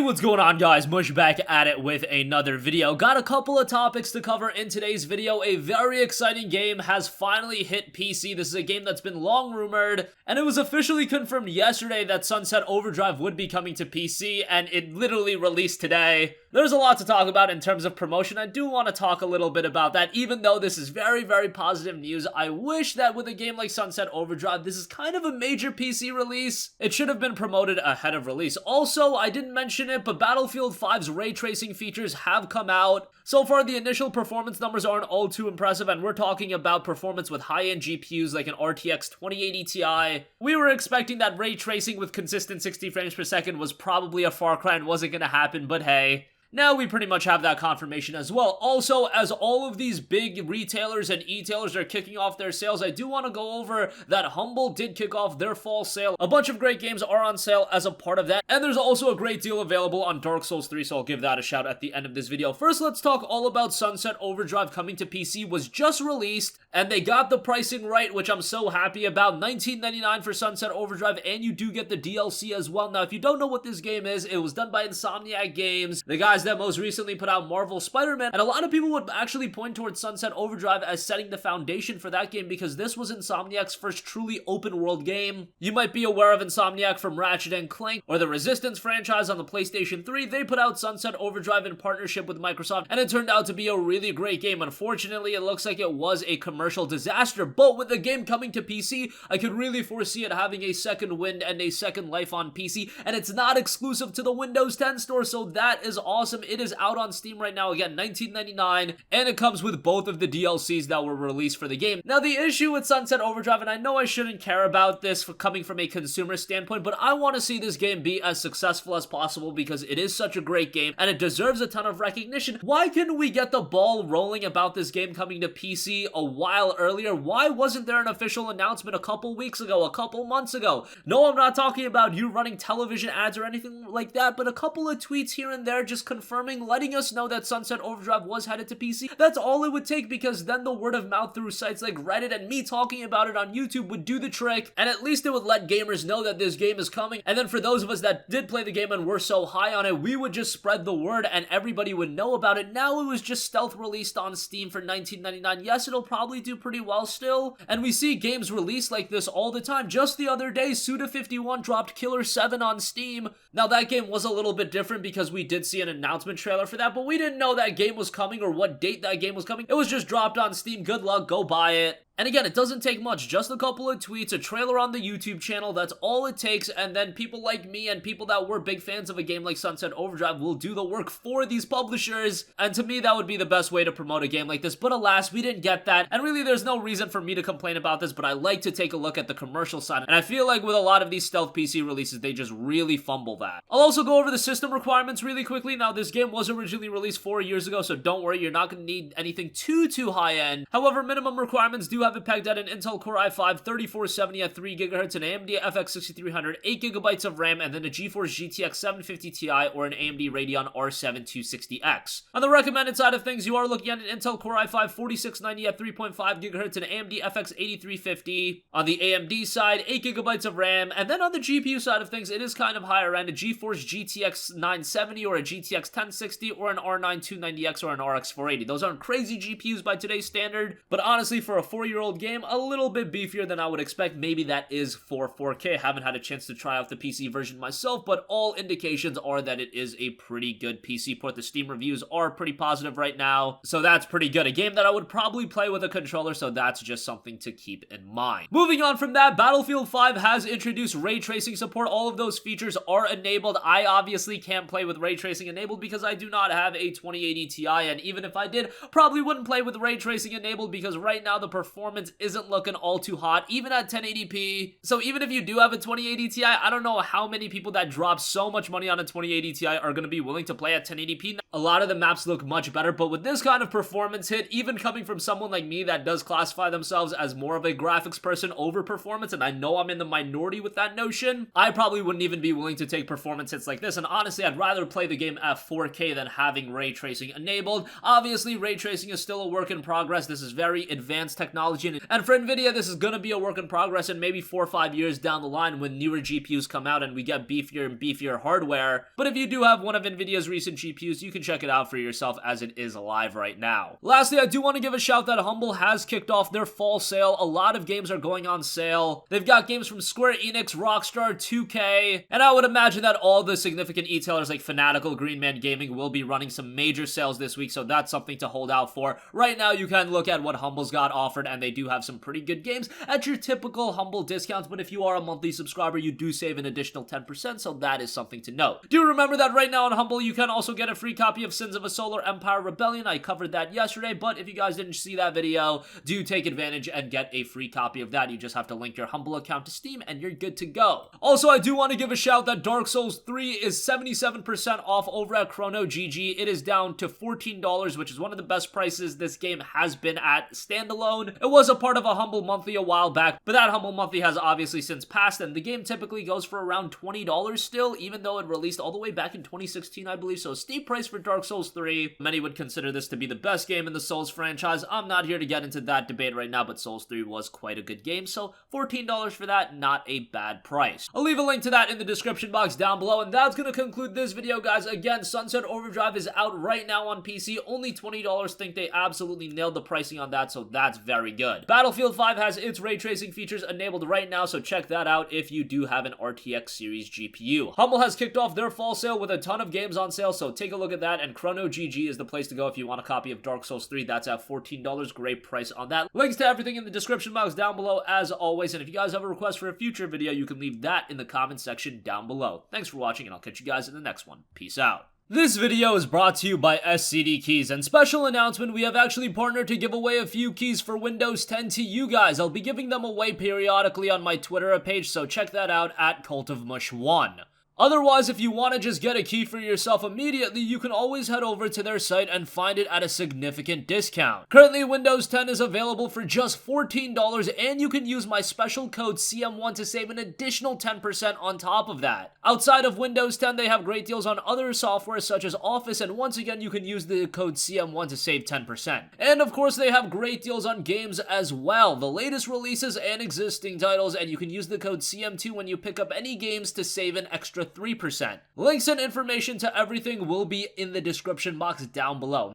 Hey, what's going on, guys? Mush back at it with another video. Got a couple of topics to cover in today's video. A very exciting game has finally hit PC. This is a game that's been long rumored, and it was officially confirmed yesterday that Sunset Overdrive would be coming to PC, and it literally released today. There's a lot to talk about in terms of promotion. I do want to talk a little bit about that. Even though this is very, very positive news, I wish that with a game like Sunset Overdrive, this is kind of a major PC release. It should have been promoted ahead of release. Also, I didn't mention it, but Battlefield 5's ray tracing features have come out. So far, the initial performance numbers aren't all too impressive, and we're talking about performance with high-end GPUs like an RTX 2080 Ti. We were expecting that ray tracing with consistent 60 frames per second was probably a far cry and wasn't gonna happen, but hey. Now we pretty much have that confirmation as well. Also, as all of these big retailers and e-tailers are kicking off their sales, I do want to go over that Humble did kick off their fall sale. A bunch of great games are on sale as a part of that, and there's also a great deal available on Dark Souls 3, so I'll give that a shout at the end of this video. First, let's talk all about Sunset Overdrive coming to PC. Was just released, and they got the pricing right, which I'm so happy about. $19.99 for Sunset Overdrive, and you do get the DLC as well. Now, if you don't know what this game is, it was done by Insomniac Games, the guys that most recently put out Marvel Spider-Man, and a lot of people would actually point towards Sunset Overdrive as setting the foundation for that game because this was Insomniac's first truly open world game. You might be aware of Insomniac from Ratchet & Clank or the Resistance franchise on the PlayStation 3. They put out Sunset Overdrive in partnership with Microsoft, and it turned out to be a really great game. Unfortunately, it looks like it was a commercial disaster, but with the game coming to PC, I could really foresee it having a second wind and a second life on PC, and it's not exclusive to the Windows 10 store, so that is awesome. It is out on Steam right now, again, $19.99, and it comes with both of the DLCs that were released for the game. Now, the issue with Sunset Overdrive, and I know I shouldn't care about this coming from a consumer standpoint, but I want to see this game be as successful as possible because it is such a great game, and it deserves a ton of recognition. Why couldn't we get the ball rolling about this game coming to PC a while earlier? Why wasn't there an official announcement a couple weeks ago, a couple months ago? No, I'm not talking about you running television ads or anything like that, but a couple of tweets here and there just confirming, letting us know that Sunset Overdrive was headed to PC. That's all it would take, because then the word of mouth through sites like Reddit and me talking about it on YouTube would do the trick, and at least it would let gamers know that this game is coming. And then for those of us that did play the game and were so high on it, we would just spread the word and everybody would know about it. Now it was just stealth released on Steam for $19.99. Yes, it'll probably do pretty well still, and we see games released like this all the time. Just the other day, Suda51 dropped Killer 7 on Steam. Now that game was a little bit different because we did see an announcement trailer for that, but we didn't know that game was coming or what date that game was coming. It was just dropped on Steam. Good luck, go buy it. And again, it doesn't take much, just a couple of tweets, a trailer on the YouTube channel, that's all it takes, and then people like me and people that were big fans of a game like Sunset Overdrive will do the work for these publishers, and to me, that would be the best way to promote a game like this, but alas, we didn't get that, and really, there's no reason for me to complain about this, but I like to take a look at the commercial side, and I feel like with a lot of these stealth PC releases, they just really fumble that. I'll also go over the system requirements really quickly. Now, this game was originally released 4 years ago, so don't worry, you're not going to need anything too high-end. However, minimum requirements do have it pegged at an Intel Core i5 3470 at 3GHz, an AMD FX 6300, 8GB of RAM, and then a GeForce GTX 750 Ti or an AMD Radeon R7 260X. On the recommended side of things, you are looking at an Intel Core i5 4690 at 3.5GHz, an AMD FX 8350. On the AMD side, 8GB of RAM, and then on the GPU side of things, it is kind of higher end, a GeForce GTX 970 or a GTX 1060 or an R9 290X or an RX 480. Those aren't crazy GPUs by today's standard, but honestly, for a 4-year-old game, a little bit beefier than I would expect. Maybe that is for 4K. I haven't had a chance to try out the PC version myself, but all indications are that it is a pretty good PC port. The Steam reviews are pretty positive right now, so that's pretty good. A game that I would probably play with a controller, so that's just something to keep in mind. Moving on from that, Battlefield 5 has introduced ray tracing support. All of those features are enabled. I obviously can't play with ray tracing enabled because I do not have a 2080 Ti, and even if I did, probably wouldn't play with ray tracing enabled because right now the performance isn't looking all too hot, even at 1080p. So even if you do have a 2080 Ti, I don't know how many people that drop so much money on a 2080 Ti are going to be willing to play at 1080p. A lot of the maps look much better, but with this kind of performance hit, even coming from someone like me that does classify themselves as more of a graphics person over performance, and I know I'm in the minority with that notion, I probably wouldn't even be willing to take performance hits like this, and honestly, I'd rather play the game at 4K than having ray tracing enabled. Obviously, ray tracing is still a work in progress. This is very advanced technology technology, and for Nvidia, this is gonna be a work in progress, and maybe 4 or 5 years down the line when newer GPUs come out and we get beefier and beefier hardware. But if you do have one of Nvidia's recent GPUs, you can check it out for yourself as it is live right now. Lastly, I do want to give a shout that Humble has kicked off their fall sale. A lot of games are going on sale. They've got games from Square Enix, Rockstar, 2K, and I would imagine that all the significant e-tailers like Fanatical, Green Man Gaming will be running some major sales this week, so that's something to hold out for. Right now, you can look at what Humble's got offered, and they do have some pretty good games at your typical Humble discounts, but if you are a monthly subscriber, you do save an additional 10%, so that is something to note. Do remember that right now on Humble, you can also get a free copy of Sins of a Solar Empire Rebellion. I covered that yesterday, but if you guys didn't see that video, do take advantage and get a free copy of that. You just have to link your Humble account to Steam, and you're good to go. Also, I do want to give a shout that Dark Souls 3 is 77% off over at Chrono GG. It is down to $14, which is one of the best prices this game has been at standalone. It was a part of a Humble Monthly a while back, but that Humble Monthly has obviously since passed, and the game typically goes for around $20 still, even though it released all the way back in 2016, I believe, so a steep price for Dark Souls 3. Many would consider this to be the best game in the Souls franchise. I'm not here to get into that debate right now, but Souls 3 was quite a good game, so $14 for that, not a bad price. I'll leave a link to that in the description box down below, and that's gonna conclude this video, guys. Again, Sunset Overdrive is out right now on PC, only $20. Think they absolutely nailed the pricing on that, so that's very good. Battlefield 5 has its ray tracing features enabled right now, so check that out if you do have an RTX series GPU. Humble has kicked off their fall sale with a ton of games on sale, so take a look at that, and Chrono GG is the place to go if you want a copy of Dark Souls 3. That's at $14. Great price on that. Links to everything in the description box down below as always, and if you guys have a request for a future video, you can leave that in the comment section down below. Thanks for watching, and I'll catch you guys in the next one. Peace out. This video is brought to you by SCDKeys, and special announcement, we have actually partnered to give away a few keys for Windows 10 to you guys. I'll be giving them away periodically on my Twitter page, so check that out at CultOfMush1. Otherwise, if you want to just get a key for yourself immediately, you can always head over to their site and find it at a significant discount. Currently, Windows 10 is available for just $14, and you can use my special code CM1 to save an additional 10% on top of that. Outside of Windows 10, they have great deals on other software such as Office, and once again, you can use the code CM1 to save 10%. And of course, they have great deals on games as well, the latest releases and existing titles, and you can use the code CM2 when you pick up any games to save an extra 3%. Links and information to everything will be in the description box down below.